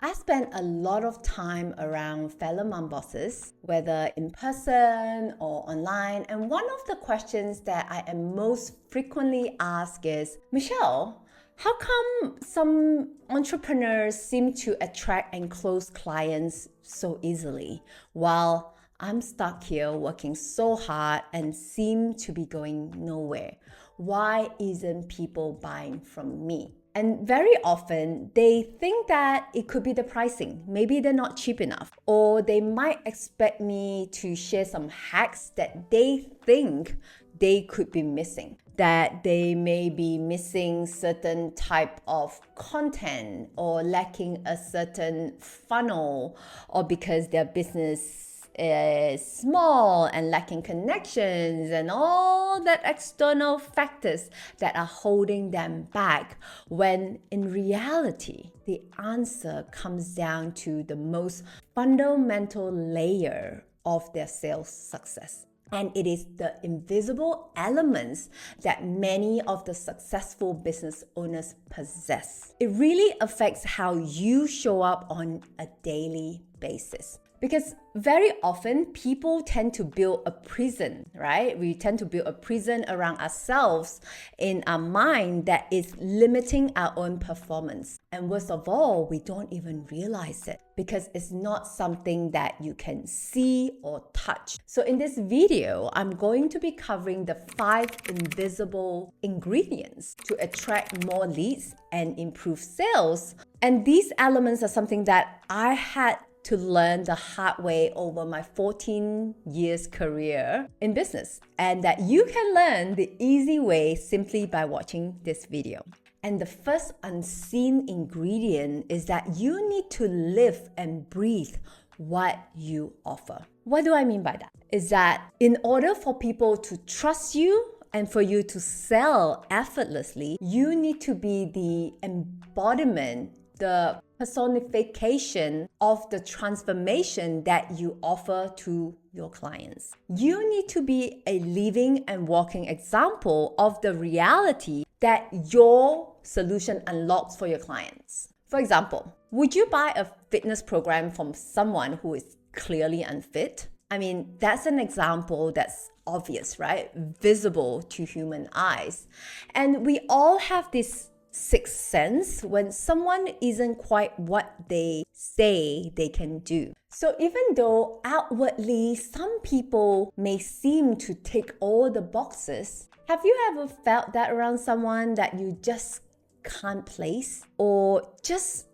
I spend a lot of time around fellow mom bosses, whether in person or online. And one of the questions that I am most frequently asked is, Michelle, how come some entrepreneurs seem to attract and close clients so easily, while I'm stuck here working so hard and seem to be going nowhere? Why isn't people buying from me? And very often they think that it could be the pricing. Maybe they're not cheap enough, or they might expect me to share some hacks that they think they could be missing, that they may be missing certain type of content or lacking a certain funnel, or because their business is small and lacking connections and all that external factors that are holding them back, when in reality the answer comes down to the most fundamental layer of their sales success. And it is the invisible elements that many of the successful business owners possess. It really affects how you show up on a daily basis. Because very often people tend to build a prison, right? We tend to build a prison around ourselves in our mind that is limiting our own performance. And worst of all, we don't even realize it because it's not something that you can see or touch. So in this video, I'm going to be covering the 5 invisible ingredients to attract more leads and improve sales. And these elements are something that I had to learn the hard way over my 14 years career in business, and that you can learn the easy way simply by watching this video. And the first unseen ingredient is that you need to live and breathe what you offer. What do I mean by that? Is that in order for people to trust you and for you to sell effortlessly, you need to be the embodiment, the personification of the transformation that you offer to your clients. You need to be a living and walking example of the reality that your solution unlocks for your clients. For example, would you buy a fitness program from someone who is clearly unfit? I mean, that's an example that's obvious, right? Visible to human eyes. And we all have this sixth sense when someone isn't quite what they say they can do. So even though outwardly some people may seem to tick all the boxes, have you ever felt that around someone that you just can't place or just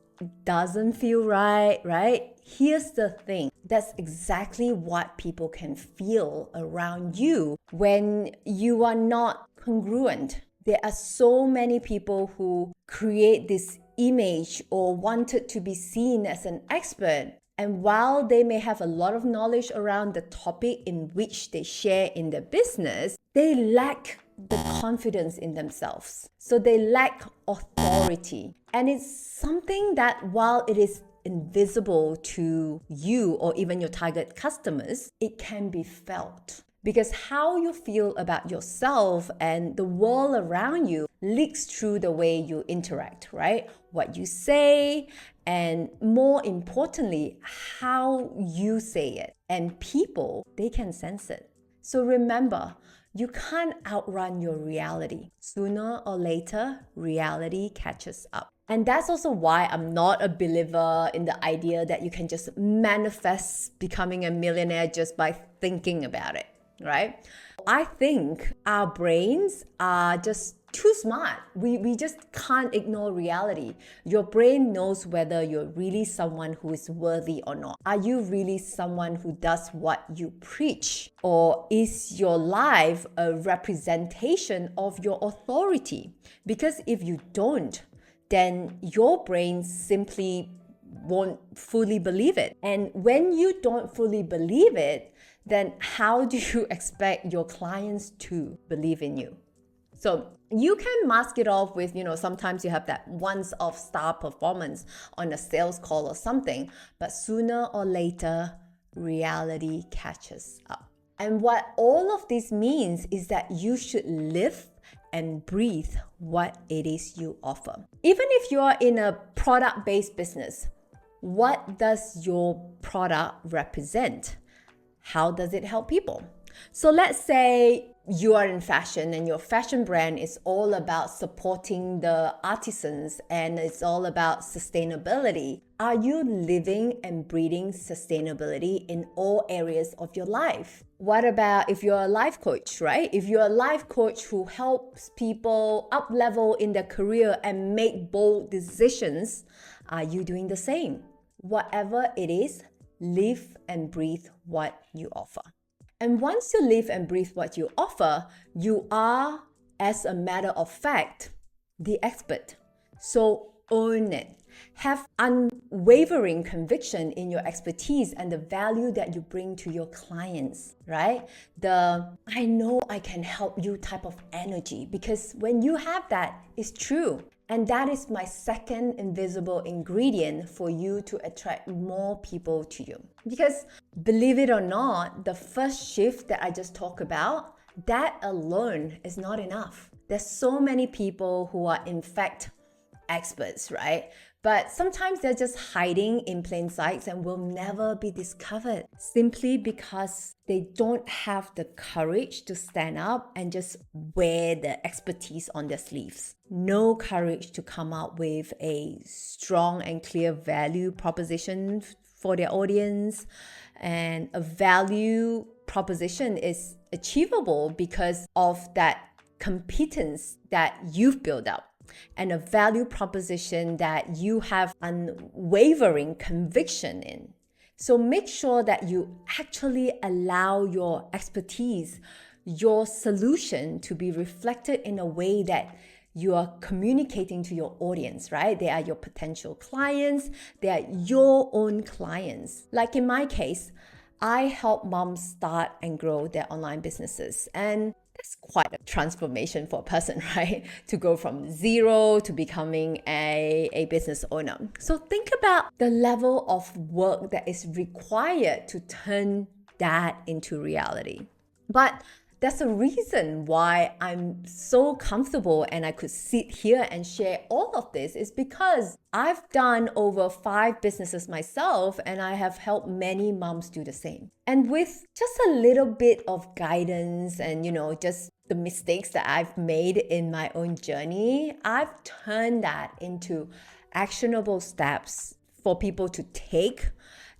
doesn't feel right? Here's the thing. That's exactly what people can feel around you when you are not congruent. There are so many people who create this image or wanted to be seen as an expert. And while they may have a lot of knowledge around the topic in which they share in their business, they lack the confidence in themselves. So they lack authority. And it's something that while it is invisible to you or even your target customers, it can be felt. Because how you feel about yourself and the world around you leaks through the way you interact, right? What you say, and more importantly, how you say it. And people, they can sense it. So remember, you can't outrun your reality. Sooner or later, reality catches up. And that's also why I'm not a believer in the idea that you can just manifest becoming a millionaire just by thinking about it. Right? I think our brains are just too smart. We just can't ignore reality. Your brain knows whether you're really someone who is worthy or not. Are you really someone who does what you preach? Or is your life a representation of your authority? Because if you don't, then your brain simply won't fully believe it. And when you don't fully believe it, then how do you expect your clients to believe in you? So you can mask it off with, sometimes you have that once-off star performance on a sales call or something, but sooner or later, reality catches up. And what all of this means is that you should live and breathe what it is you offer. Even if you are in a product-based business, what does your product represent? How does it help people? So let's say you are in fashion and your fashion brand is all about supporting the artisans and it's all about sustainability. Are you living and breathing sustainability in all areas of your life? What about if you're a life coach, right? If you're a life coach who helps people up level in their career and make bold decisions, are you doing the same? Whatever it is, live and breathe what you offer. And once you live and breathe what you offer, you are, as a matter of fact, the expert. So own it. Have unwavering conviction in your expertise and the value that you bring to your clients, right? The I know I can help you type of energy, because when you have that, it's true. And that is my second invisible ingredient for you to attract more people to you. Because believe it or not, the first shift that I just talked about, that alone is not enough. There's so many people who are in fact experts, right? But sometimes they're just hiding in plain sight and will never be discovered simply because they don't have the courage to stand up and just wear the expertise on their sleeves. No courage to come up with a strong and clear value proposition for their audience. And a value proposition is achievable because of that competence that you've built up, and a value proposition that you have unwavering conviction in. So make sure that you actually allow your expertise, your solution to be reflected in a way that you are communicating to your audience, right? They are your potential clients. They are your own clients. Like in my case, I help moms start and grow their online businesses. And that's quite a transformation for a person, right? To go from zero to becoming a business owner. So think about the level of work that is required to turn that into reality. But there's a reason why I'm so comfortable and I could sit here and share all of this is because I've done over 5 businesses myself and I have helped many moms do the same. And with just a little bit of guidance and, just the mistakes that I've made in my own journey, I've turned that into actionable steps for people to take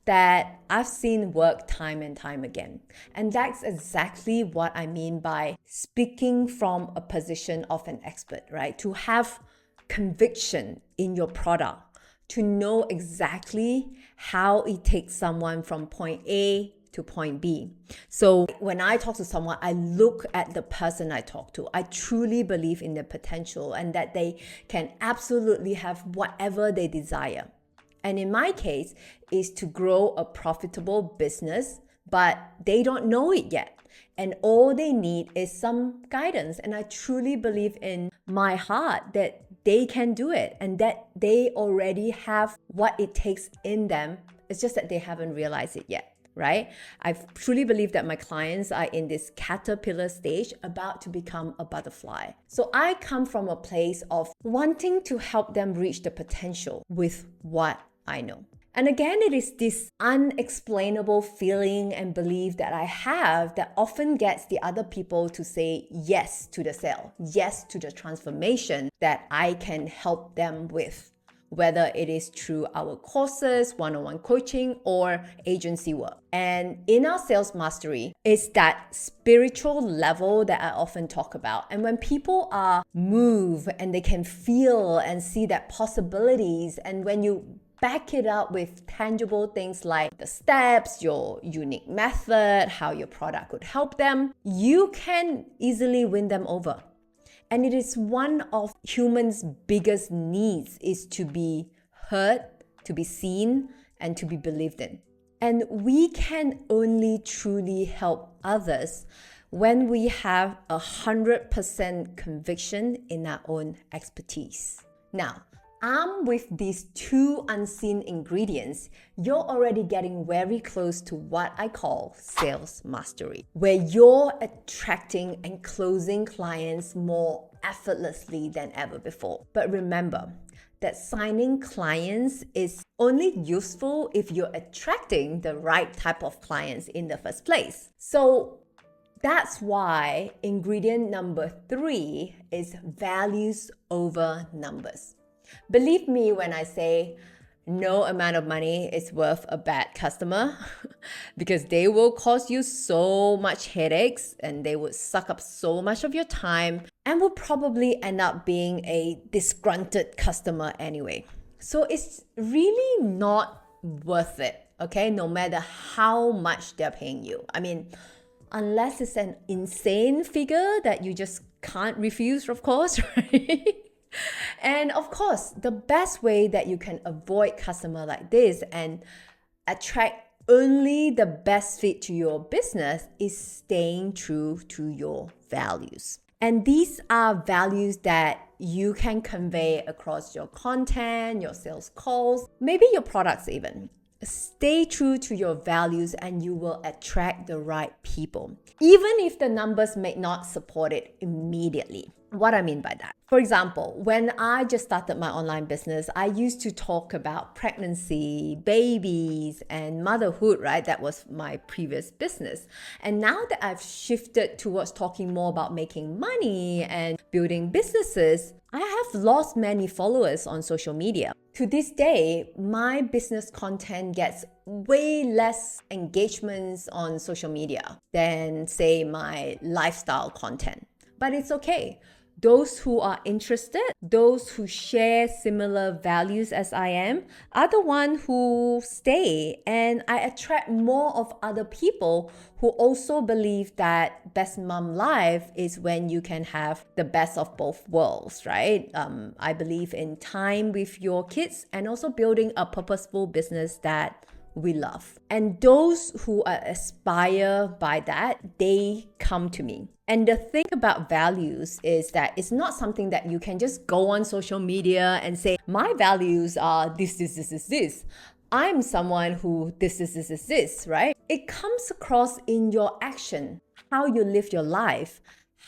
that I've seen work time and time again. And that's exactly what I mean by speaking from a position of an expert, right? To have conviction in your product, to know exactly how it takes someone from point A to point B. So when I talk to someone, I look at the person I talk to. I truly believe in their potential and that they can absolutely have whatever they desire. And in my case, is to grow a profitable business, but they don't know it yet. And all they need is some guidance. And I truly believe in my heart that they can do it and that they already have what it takes in them. It's just that they haven't realized it yet, right? I truly believe that my clients are in this caterpillar stage about to become a butterfly. So I come from a place of wanting to help them reach the potential with what I know. And again, it is this unexplainable feeling and belief that I have that often gets the other people to say yes to the sale, yes to the transformation that I can help them with, whether it is through our courses, one-on-one coaching, or agency work. And in our sales mastery, it's that spiritual level that I often talk about. And when people are moved and they can feel and see that possibilities, and when you back it up with tangible things like the steps, your unique method, how your product could help them, you can easily win them over. And it is one of humans' biggest needs is to be heard, to be seen, and to be believed in. And we can only truly help others when we have 100% conviction in our own expertise. Now, armed with these 2 unseen ingredients, you're already getting very close to what I call sales mastery, where you're attracting and closing clients more effortlessly than ever before. But remember that signing clients is only useful if you're attracting the right type of clients in the first place. So that's why ingredient number 3 is values over numbers. Believe me when I say no amount of money is worth a bad customer because they will cause you so much headaches and they would suck up so much of your time and will probably end up being a disgruntled customer anyway. So it's really not worth it, okay? No matter how much they're paying you. I mean, unless it's an insane figure that you just can't refuse, of course, right? And of course, the best way that you can avoid customer like this and attract only the best fit to your business is staying true to your values. And these are values that you can convey across your content, your sales calls, maybe your products even. Stay true to your values and you will attract the right people, even if the numbers may not support it immediately. What I mean by that? For example, when I just started my online business, I used to talk about pregnancy, babies, and motherhood, right? That was my previous business. And now that I've shifted towards talking more about making money and building businesses, I have lost many followers on social media. To this day, my business content gets way less engagements on social media than, say, my lifestyle content. But it's okay. Those who are interested, those who share similar values as I am, are the ones who stay. And I attract more of other people who also believe that best mom life is when you can have the best of both worlds, right? I believe in time with your kids and also building a purposeful business that we love. And those who aspire by that, they come to me. And the thing about values is that it's not something that you can just go on social media and say, my values are this. I'm someone who this, right? It comes across in your action, how you live your life,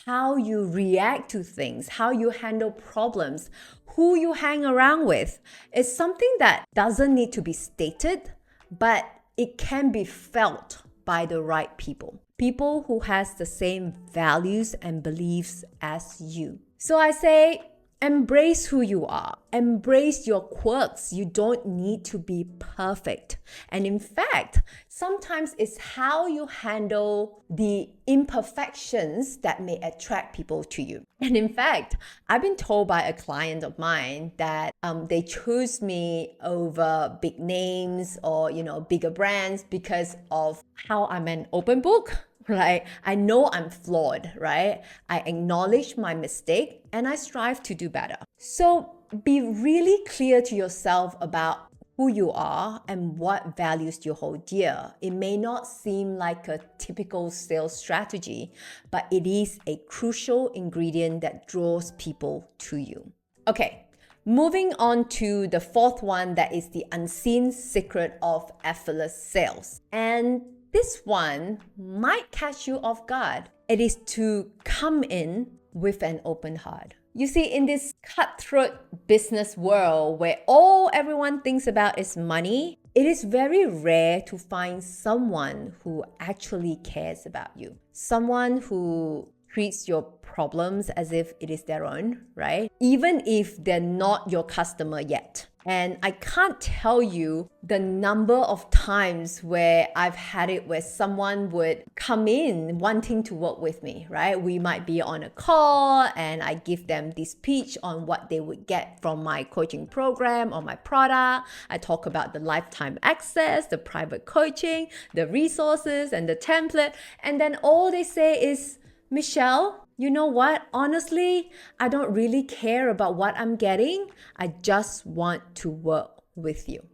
how you react to things, how you handle problems, who you hang around with. It's something that doesn't need to be stated, but it can be felt by the right people. People who has the same values and beliefs as you. So I say, embrace who you are. Embrace your quirks. You don't need to be perfect. And in fact, sometimes it's how you handle the imperfections that may attract people to you. And in fact, I've been told by a client of mine that they chose me over big names or, bigger brands because of how I'm an open book. Right? I know I'm flawed, right? I acknowledge my mistake and I strive to do better. So be really clear to yourself about who you are and what values you hold dear. It may not seem like a typical sales strategy, but it is a crucial ingredient that draws people to you. Okay, moving on to the fourth one, that is the unseen secret of effortless sales. And this one might catch you off guard. It is to come in with an open heart. You see, in this cutthroat business world where all everyone thinks about is money, it is very rare to find someone who actually cares about you. Someone who treats your problems as if it is their own, right? Even if they're not your customer yet. And I can't tell you the number of times where I've had it where someone would come in wanting to work with me, right? We might be on a call and I give them this pitch on what they would get from my coaching program or my product. I talk about the lifetime access, the private coaching, the resources and the template. And then all they say is, Michelle, you know what? Honestly, I don't really care about what I'm getting. I just want to work with you.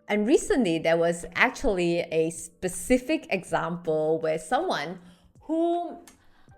And recently, there was actually a specific example where someone who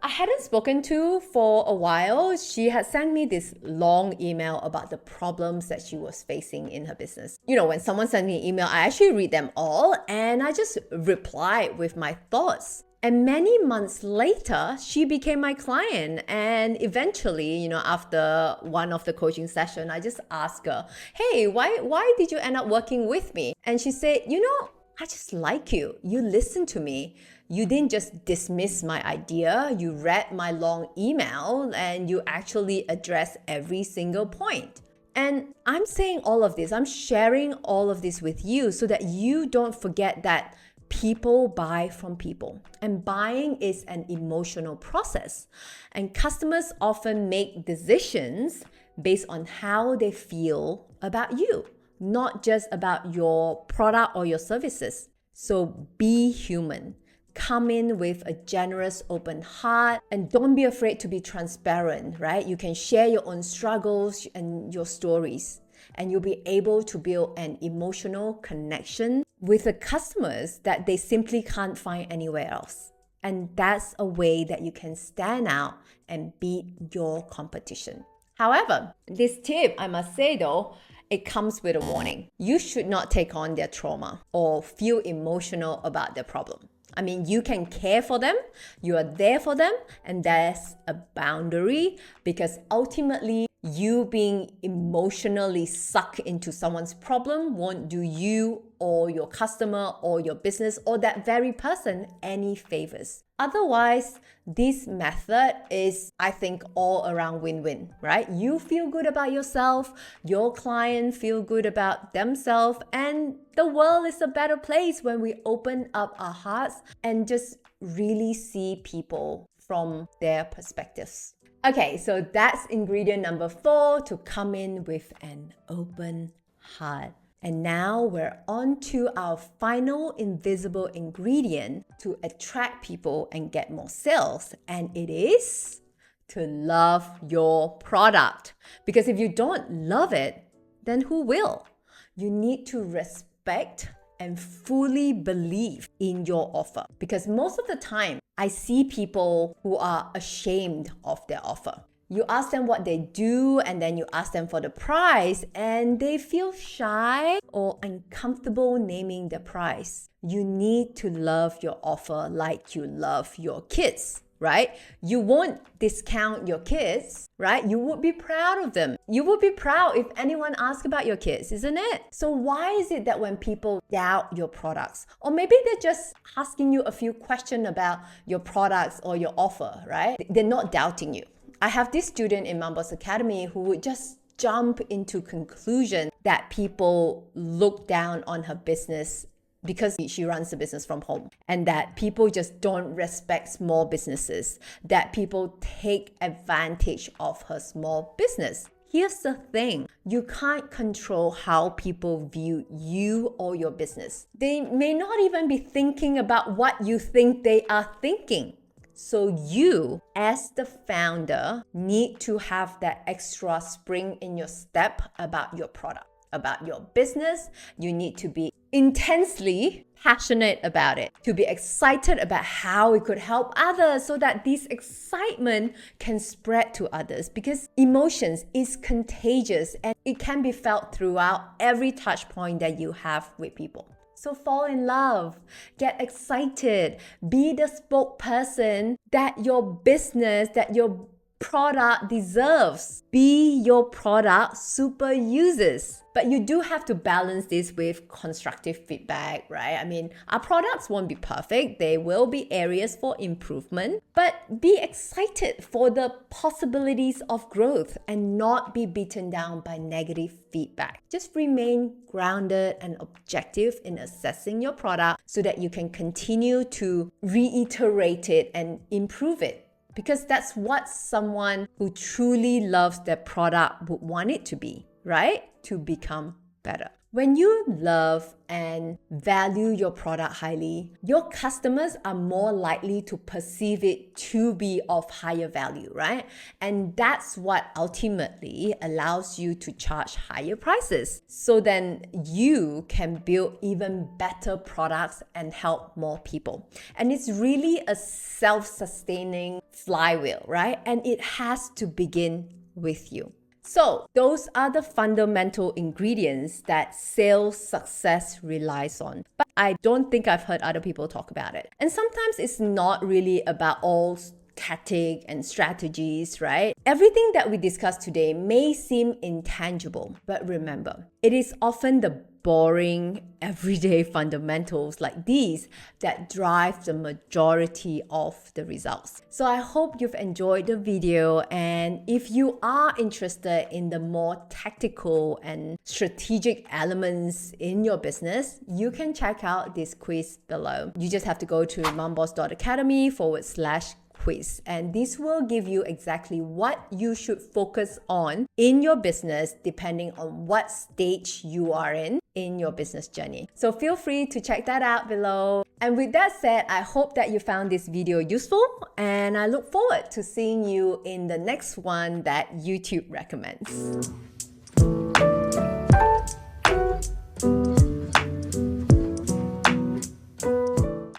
I hadn't spoken to for a while, she had sent me this long email about the problems that she was facing in her business. When someone sends me an email, I actually read them all and I just reply with my thoughts. And many months later, she became my client. And eventually, after one of the coaching session, I just asked her, hey, why did you end up working with me? And she said, I just like you. You listen to me. You didn't just dismiss my idea. You read my long email and you actually addressed every single point. And I'm saying all of this, I'm sharing all of this with you so that you don't forget that people buy from people, and buying is an emotional process. And customers often make decisions based on how they feel about you, not just about your product or your services. So be human. Come in with a generous, open heart, and don't be afraid to be transparent, right? You can share your own struggles and your stories, and you'll be able to build an emotional connection with the customers that they simply can't find anywhere else. And that's a way that you can stand out and beat your competition. However, this tip, I must say though, it comes with a warning. You should not take on their trauma or feel emotional about their problem. I mean, you can care for them, you are there for them, and there's a boundary, because ultimately you being emotionally sucked into someone's problem won't do you or your customer or your business or that very person any favors. Otherwise, this method is, I think, all around win-win, right? You feel good about yourself, your client feel good about themselves, and the world is a better place when we open up our hearts and just really see people from their perspectives. Okay, so that's ingredient number 4, to come in with an open heart. And now we're on to our final invisible ingredient to attract people and get more sales. And it is to love your product. Because if you don't love it, then who will? You need to respect and fully believe in your offer. Because most of the time, I see people who are ashamed of their offer. You ask them what they do, and then you ask them for the price, and they feel shy or uncomfortable naming the price. You need to love your offer like you love your kids, right? You won't discount your kids, right? You would be proud of them. You would be proud if anyone asks about your kids, isn't it? So why is it that when people doubt your products, or maybe they're just asking you a few questions about your products or your offer, right? They're not doubting you. I have this student in Mambo's Academy who would just jump into conclusion that people look down on her business because she runs the business from home, and that people just don't respect small businesses, that people take advantage of her small business. Here's the thing, you can't control how people view you or your business. They may not even be thinking about what you think they are thinking. So you, as the founder, need to have that extra spring in your step about your product, about your business. You need to be intensely passionate about it, to be excited about how it could help others, so that this excitement can spread to others, because emotions is contagious and it can be felt throughout every touch point that you have with people. So fall in love, get excited, be the spokesperson that your business, that your product deserves. Be your product super users. But you do have to balance this with constructive feedback, right? I mean, our products won't be perfect. There will be areas for improvement, but be excited for the possibilities of growth and not be beaten down by negative feedback. Just remain grounded and objective in assessing your product so that you can continue to reiterate it and improve it. Because that's what someone who truly loves their product would want it to be, right? To become better. When you love and value your product highly, your customers are more likely to perceive it to be of higher value, right? And that's what ultimately allows you to charge higher prices. So then you can build even better products and help more people. And it's really a self-sustaining flywheel, right? And it has to begin with you. So those are the fundamental ingredients that sales success relies on. But I don't think I've heard other people talk about it. And sometimes it's not really about all tactic and strategies, right? Everything that we discussed today may seem intangible, but remember, it is often the boring, everyday fundamentals like these that drive the majority of the results. So I hope you've enjoyed the video, and if you are interested in the more tactical and strategic elements in your business, you can check out this quiz below. You just have to go to momboss.academy/quiz, and this will give you exactly what you should focus on in your business depending on what stage you are in your business journey. So feel free to check that out below. And with that said, I hope that you found this video useful, and I look forward to seeing you in the next one that YouTube recommends.